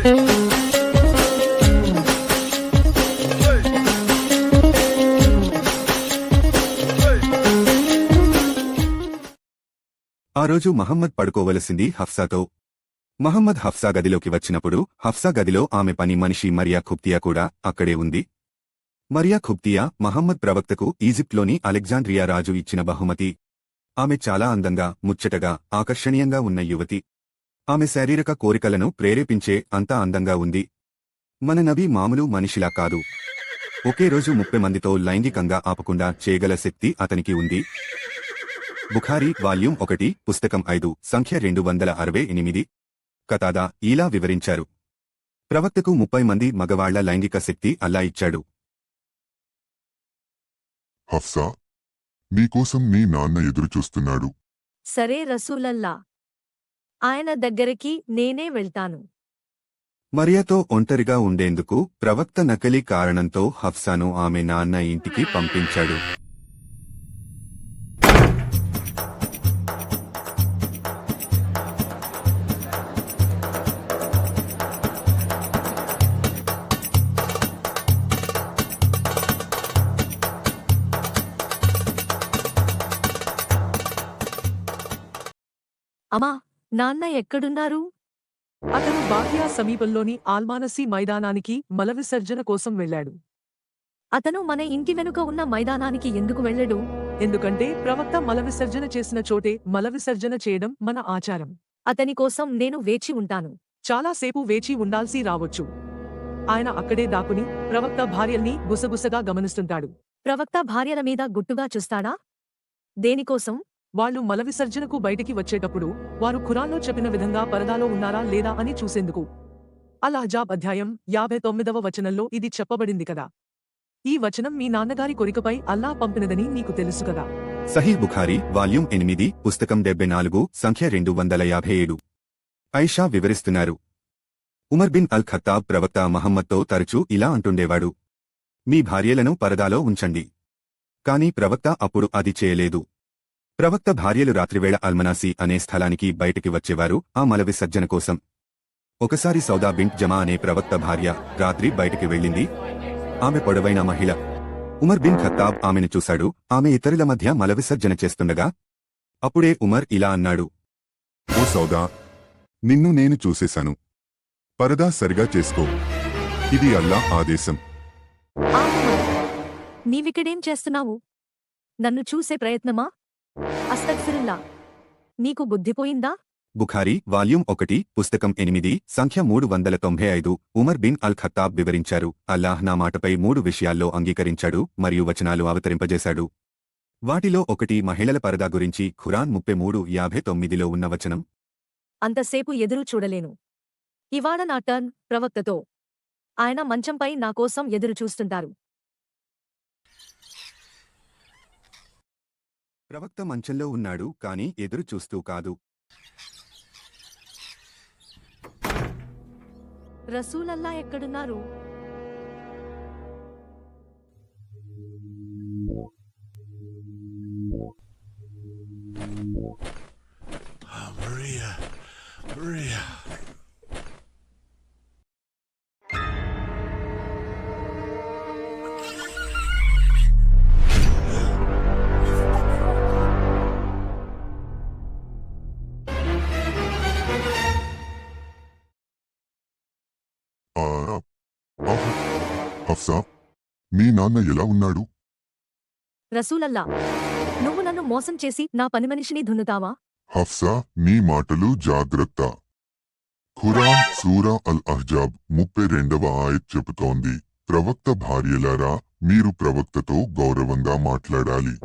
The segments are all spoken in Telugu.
ఆ రోజు మహమ్మద్ పడుకోవలసింది హఫ్సాతో. మహమ్మద్ హఫ్సా గదిలోకి వచ్చినప్పుడు హఫ్సా గదిలో ఆమె పని మనిషి మరియా ఖుబ్తియా కూడా అక్కడే ఉంది. మరియా ఖుబ్తియా మహమ్మద్ ప్రవక్తకు ఈజిప్ట్లోని అలెగ్జాండ్రియా రాజు ఇచ్చిన బహుమతి. ఆమె చాలా అందంగా, ముచ్చటగా, ఆకర్షణీయంగా ఉన్న యువతి. ఆమె శారీరక కోరికలను ప్రేరేపించే అంత అందంగా ఉంది. మన నబీ మామూలు మనిషిలా కాదు. ఒకే రోజు 30 మందితో లైంగికంగా ఆపకుండా చేయగల శక్తి అతనికి ఉంది. బుఖారీ వాల్యూమ్ 1 పుస్తకం 5 సంఖ్య 268. కతాదా ఇలా వివరించారు. ప్రవక్తకు 30 మంది మగవాళ్ల లైంగిక శక్తి అల్లా ఇచ్చాడు. హఫ్సా, నీకోసం నీ నాన్న ఎదురుచూస్తున్నాడు. సరే రసూలల్లా, ఆయన దగ్గరికి నేనే వెళ్తాను. మరియాతో ఒంటరిగా ఉండేందుకు ప్రవక్త నకిలీ కారణంతో హఫ్సాను ఆమె నాన్న ఇంటికి పంపించాడు. అమ్మా, నాన్న ఎక్కడున్నారు? అతను బాకియా సమీపంలోని ఆల్మానసీ మైదానానికి మలవిసర్జన కోసం వెళ్లాడు. అతను మన ఇంటి వెనుక ఉన్న మైదానానికి ఎందుకు వెళ్ళడు? ఎందుకంటే ప్రవక్త మలవిసర్జన చేసిన చోటే మలవిసర్జన చేయడం మన ఆచారం. అతని కోసం నేను వేచి ఉంటాను. చాలాసేపు వేచి ఉండాల్సి రావచ్చు. ఆయన అక్కడే దాక్కుని ప్రవక్త భార్యల్ని గుసగుసగా గమనిస్తుంటాడు. ప్రవక్త భార్యల మీద గుట్టుగా చూస్తాడా? దేనికోసం? వాళ్లు మలవిసర్జనకు బయటికి వచ్చేటప్పుడు వారు ఖురాన్లో చెప్పిన విధంగా పరదాలో ఉన్నారా లేదా అని చూసేందుకు. అల్ అహ్జాబ్ అధ్యాయం 59వ వచనంలో ఇది చెప్పబడింది కదా. ఈ వచనం మీ నాన్నగారి కోరికపై అల్లా పంపినదని నీకు తెలుసు కదా. సహీహ్ బుఖారీ వాల్యూమ్ 8 పుస్తకం 74 సంఖ్య 257. ఐషా వివరిస్తున్నారు. ఉమర్ బిన్ అల్ ఖత్తాబ్ ప్రవక్త మహమ్మద్తో తరచూ ఇలా అంటుండేవాడు, మీ భార్యలను పరదాలో ఉంచండి. కాని ప్రవక్త అప్పుడు అది చేయలేదు. ప్రవక్త భార్యలు రాత్రివేళ అల్మనాసీ అనే స్థలానికి బయటికి వచ్చేవారు ఆ మలవిసర్జన కోసం. ఒకసారి సౌదా బింట్ జమా అనే ప్రవక్త భార్య రాత్రి బయటికి వెళ్ళింది. ఆమె పొడవైన మహిళ. ఉమర్ బిన్ ఖత్తాబ్ ఆమెను చూశాడు. ఆమె ఇతరుల మధ్య మలవిసర్జన చేస్తుండగా అప్పుడే ఉమర్ ఇలా అన్నాడు, ఓ సౌదా, నిన్ను నేను చూసేశాను. పరదా సరిగా చేసుకో. ఇది అల్లా ఆదేశం. ఆగు, నీవిక్కడేం చేస్తున్నావు? నన్ను చూసే ప్రయత్నమా? అస్తగ్ఫిరుల్లా, నీకు బుద్ధిపోయిందా? బుఖారీ వాల్యూమ్ 1 పుస్తకం 8 సంఖ్య 395. ఉమర్ బిన్ అల్ ఖత్తాబ్ వివరించారు, అల్లాహ్ నా మాటపై 3 విషయాల్లో అంగీకరించాడు మరియు వచనాలు అవతరింపజేశాడు. వాటిలో ఒకటి మహిళల పరదా గురించి ఖురాన్ 33:59లో ఉన్న వచనం. అంతసేపు ఎదురు చూడలేను. ఇవాళ నా టర్న్ ప్రవక్తతో. ఆయన మంచంపై నా కోసం ఎదురు చూస్తుంటారు. ప్రవక్త మంచంలో ఉన్నాడు కాని ఎదురు చూస్తూ కాదు. రసూలల్లా ఎక్కడున్నారు? Maria. హఫ్సా, మీ నాన్న ఎలా ఉన్నాడు? రసూలల్లా, నువ్వు నన్ను మోసం చేసి నా పనిమనిషిని దున్నుతావా? హఫ్సా, నీ మాటలు జాగ్రత్త. ఖురాన్ సూరా అల్ అహ్జాబ్ 32వ ఆయత్ చెబుతోంది, ప్రవక్త భార్యలారా, మీరు ప్రవక్తతో గౌరవంగా మాట్లాడాలి.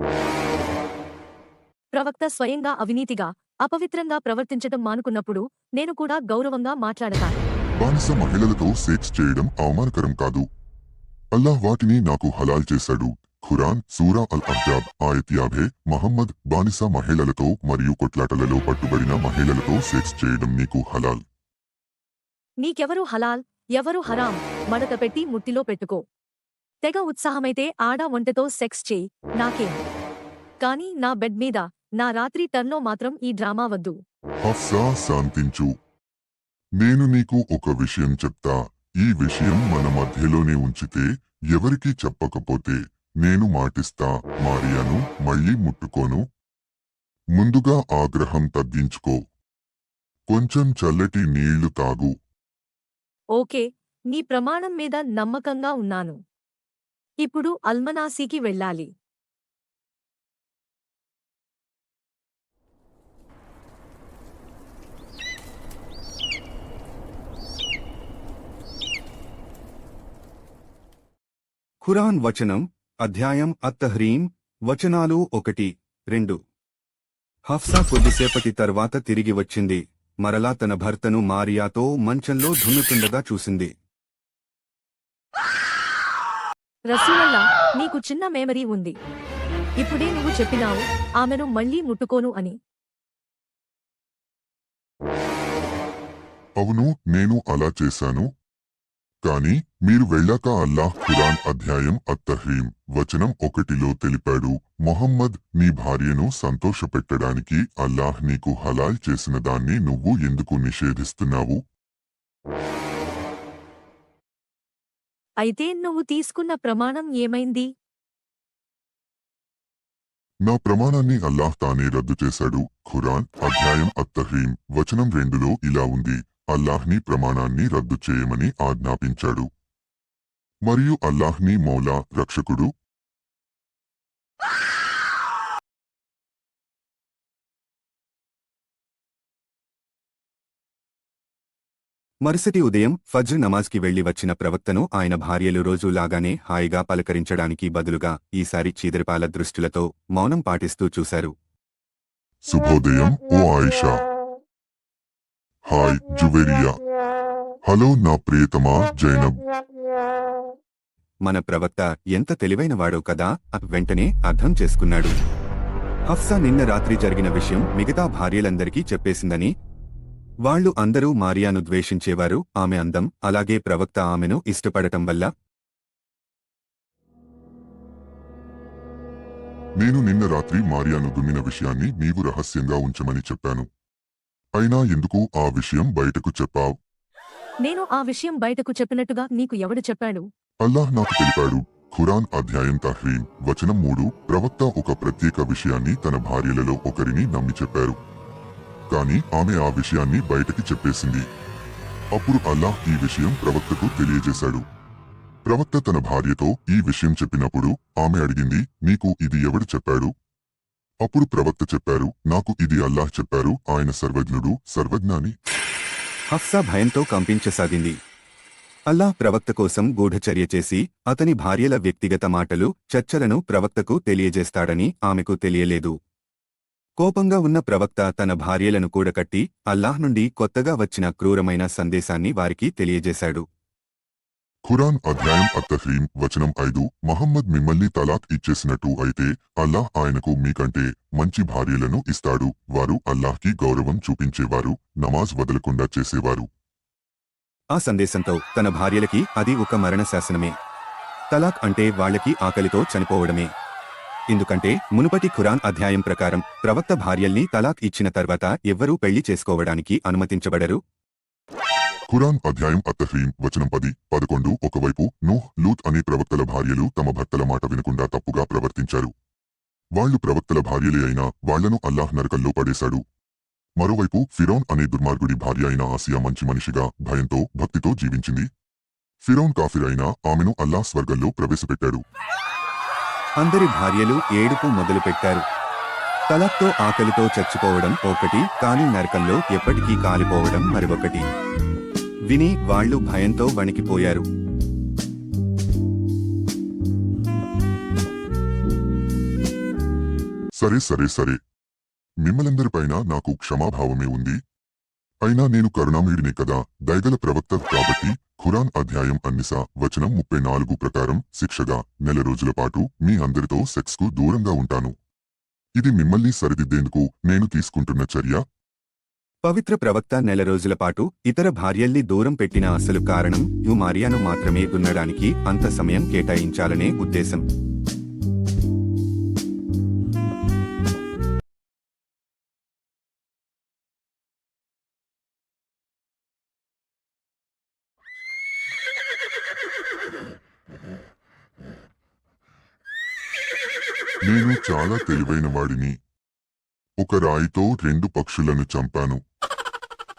ప్రవక్త స్వయంగా అవినీతిగా, అపవిత్రంగా ప్రవర్తించటం మానుకున్నప్పుడు నేను కూడా గౌరవంగా మాట్లాడతాను. బానిస మహిళలతో సెక్స్ చేయడం అవమానకరం కాదు. అల్లాహ్ వాటిని నాకు హలాల్ చేశాడు. ఖురాన్ సూరా అల్ అహ్జాబ్ ఆయత్ 50. మహమ్మద్, బానిస మహిళలతో మరియు కొట్లాటలలో పట్టుబడిన మహిళలతో సెక్స్ చేయడం నీకు హలాల్. నీకెవరు హలాల్, ఎవరు హరాం? మడత పెట్టి ముట్టిలో పెట్టుకో. తెగ ఉత్సాహమైతే ఆడ ఒంటెతో సెక్స్ చేయి, నాకేం. కానీ నా బెడ్ మీద, నా రాత్రి టర్న్లో మాత్రం ఈ డ్రామా వద్దు. హఫ్సా, శాంతించు. నేను నీకు ఒక విషయం చెప్తా. ఈ విషయం మన మధ్యలోనే ఉంచితే ఎవరికీ చెప్పకపోతే నేను మాటిస్తా మారియాను మళ్ళీ ముట్టుకోను. ముందుగా ఆగ్రహం తగ్గించుకో. కొంచెం చల్లటి నీళ్లు తాగు. ఓకే, నీ ప్రమాణం మీద నమ్మకంగా ఉన్నాను. ఇప్పుడు అల్మనాసీకి వెళ్ళాలి. ఖురాన్ వచనం అధ్యాయం అత్తహ్రీం వచనాలు 1-2. హఫ్సా కొద్దిసేపటి తర్వాత తిరిగి వచ్చింది. మరలా తన భర్తను మారియాతో మంచంలో దున్నుతుండగా చూసింది. రసూలల్లా, నీకు చిన్న మెమరీ ఉంది. ఇప్పుడే నువ్వు చెప్పినావు ఆమెను మళ్ళీ ముట్టుకోను అని. అవును, నేను అలా చేశాను. కాని మీరు వెళ్ళాక అల్లాహ్ ఖురాన్ అధ్యాయం అత్తహ్రీం వచనం 1లో తెలిపాడు, మొహమ్మద్, నీ భార్యను సంతోషపెట్టడానికి అల్లాహ్ నీకు హలాల్ చేసిన దాన్ని నువ్వు ఎందుకు నిషేధిస్తున్నావు? అయితే నువ్వు తీసుకున్న ప్రమాణం ఏమైంది? నా ప్రమాణాన్ని అల్లాహ్ తానే రద్దు చేశాడు. ఖురాన్ అధ్యాయం అత్తహ్రీం వచనం 2లో ఇలా ఉంది, అల్లాహ్ని ప్రమాణాన్ని రద్దు చేయమని ఆజ్ఞాపించాడు. మరియు అల్లాహ్ని మౌలా, రక్షకుడు. మరుసటి ఉదయం ఫజ్ర్ నమాజ్కి వెళ్లి వచ్చిన ప్రవక్తను ఆయన భార్యలు రోజూలాగానే హాయిగా పలకరించడానికి బదులుగా ఈసారి చీదరిపాల దృష్టిలతో మౌనం పాటిస్తూ చూశారు. శుభోదయం ఓ ఆయిషా. హాయ్ జువేరియా. హలో నా ప్రియతమా జైనబ్. మన ప్రవక్త ఎంత తెలివైనవాడో కదా వెంటనే అర్థం చేసుకున్నాడు. హఫ్సా నిన్న రాత్రి జరిగిన విషయం మిగతా భార్యలందరికీ చెప్పేసిందని. వాళ్లు అందరూ మారియాను ద్వేషించేవారు. ఆమె అందం, అలాగే ప్రవక్త ఆమెను ఇష్టపడటం వల్ల. నేను నిన్న రాత్రి మారియాను దున్నిన విషయాన్ని నీవు రహస్యంగా ఉంచమని చెప్పాను. అయినా ఎందుకు ఆ విషయం బయటకు చెప్పావ్? నేను ఆ విషయం బయటకు చెప్పినట్టుగా నీకు ఎవడు చెప్పాడు? అల్లాహ్ నాకు తెలిపాడు. ఖురాన్ అధ్యాయం తహ్రీం వచనం 3, ప్రవక్త ఒక ప్రత్యేక విషయాన్ని తన భార్యలలో ఒకరిని నమ్మి చెప్పారు. కాని ఆమె ఆ విషయాన్ని బయటకి చెప్పేసింది. అప్పుడు అల్లాహ్ ఈ విషయం ప్రవక్తకు తెలియజేశాడు. ప్రవక్త తన భార్యతో ఈ విషయం చెప్పినప్పుడు ఆమె అడిగింది, నీకు ఇది ఎవడు చెప్పాడు? అప్పుడు ప్రవక్త చెప్పారు, నాకు ఇది అల్లాహ్ చెప్పారు, ఆయన సర్వజ్ఞుడు, సర్వజ్ఞాని. హఫ్సా భయంతో కంపించసాగింది. అల్లాహ్ ప్రవక్త కోసం గూఢచర్య చేసి అతని భార్యల వ్యక్తిగత మాటలు, చర్చలను ప్రవక్తకు తెలియజేస్తాడని ఆమెకు తెలియలేదు. కోపంగా ఉన్న ప్రవక్త తన భార్యలను కూడకట్టి అల్లాహ్ నుండి కొత్తగా వచ్చిన క్రూరమైన సందేశాన్ని వారికి తెలియజేశాడు. ఖురాన్ అధ్యాయం అత్తహ్రీం వచనం 5, మహమ్మద్ మిమ్మల్ని తలాక్ ఇచ్చేసినట్టు అయితే అల్లాహ్ ఆయనకు మీకంటే మంచి భార్యలను ఇస్తాడు. వారు అల్లాహ్కి గౌరవం చూపించేవారు, నమాజ్ వదలకుండా చేసేవారు. ఆ సందేశంతో తన భార్యలకి అది ఒక మరణ శాసనమే. తలాక్ అంటే వాళ్లకి ఆకలితో చనిపోవడమే. ఎందుకంటే మునుపటి ఖురాన్ అధ్యాయం ప్రకారం ప్రవక్త భార్యల్ని తలాక్ ఇచ్చిన తర్వాత ఎవ్వరూ పెళ్లి చేసుకోవడానికి అనుమతించబడరు. ఖురాన్ అధ్యాయం అత్తహ్రీం వచనం 10, 11 ఒకవైపు నూహ్, లూత్ అనే ప్రవక్తల భార్యలు తమ భర్తల మాట వినకుండా తప్పుగా ప్రవర్తించారు. వాళ్లు ప్రవక్తల భార్యలే అయినా వాళ్లను అల్లాహ్ నరకల్లో పడేశాడు. మరోవైపు ఫిరౌన్ అనే దుర్మార్గుడి భార్య అయిన ఆసియా మంచి మనిషిగా, భయంతో, భక్తితో జీవించింది. ఫిరౌన్ కాఫిర్ అయినా ఆమెను అల్లాహ్ స్వర్గంలో ప్రవేశపెట్టాడు. అందరి భార్యలు ఏడుపు మొదలుపెట్టారు. తలాక్తో ఆకలితో చచ్చిపోవడం ఒకటి, కాని నరకంలో ఎప్పటికీ కాలిపోవడం మరొకటి. విని వాళ్లు భయంతో వణికిపోయారు. సరే సరే సరే, మిమ్మలందరిపైన నాకు క్షమాభావమే ఉంది. అయినా నేను కరుణామయుడినే కదా, దయగల ప్రవక్త కాబట్టి ఖురాన్ అధ్యాయం అన్నిసా వచనం 34 ప్రకారం శిక్షగా 1 రోజుల పాటు మీ అందరితో సెక్స్కు దూరంగా ఉంటాను. ఇది మిమ్మల్ని సరిదిద్దేందుకు నేను తీసుకుంటున్న చర్య. పవిత్ర ప్రవక్త 1 రోజుల పాటు ఇతర భార్యల్ని దూరం పెట్టిన అసలు కారణం మారియాను మాత్రమే దున్నడానికి అంత సమయం కేటాయించాలనే ఉద్దేశం. నేను చాలా తెలివైన వాడిని. ఒక రాయితో 2 పక్షులను చంపాను.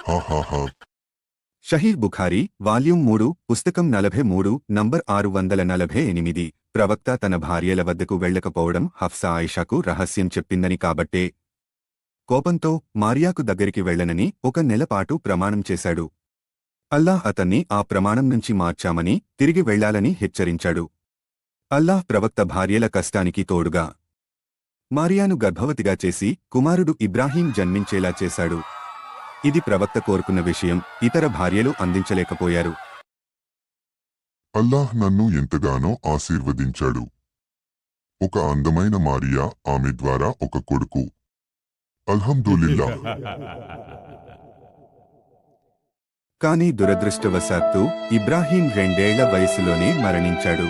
హాహాహా. షహీహ్ బుఖారీ వాల్యూమ్ 3 పుస్తకం 43 నంబర్ 648. ప్రవక్త తన భార్యల వద్దకు వెళ్ళకపోవడం హఫ్సా ఆయిషాకు రహస్యం చెప్పిందని కాబట్టే కోపంతో మారియాకు దగ్గరికి వెళ్ళనని 1 నెలపాటు ప్రమాణం చేశాడు. అల్లాహ్ అతన్ని ఆ ప్రమాణం నుంచి మార్చామని తిరిగి వెళ్ళాలని హెచ్చరించాడు. అల్లాహ్ ప్రవక్త భార్యల కష్టానికి తోడుగా మారియాను గర్భవతిగా చేసి కుమారుడు ఇబ్రాహీం జన్మించేలా చేశాడు. ఇది ప్రవక్త కోరుకున్న విషయం ఇతర భార్యలు అందించలేకపోయారు. అల్లాహ్ నన్ను ఎంతగానో ఆశీర్వదించాడు. ఒక అందమైన మారియా, ఆమె ద్వారా ఒక కొడుకు. అల్హమ్దులిల్లాహ్. కాని దురదృష్టవశాత్తు ఇబ్రాహీం 2 ఏళ్ల వయసులోనే మరణించాడు.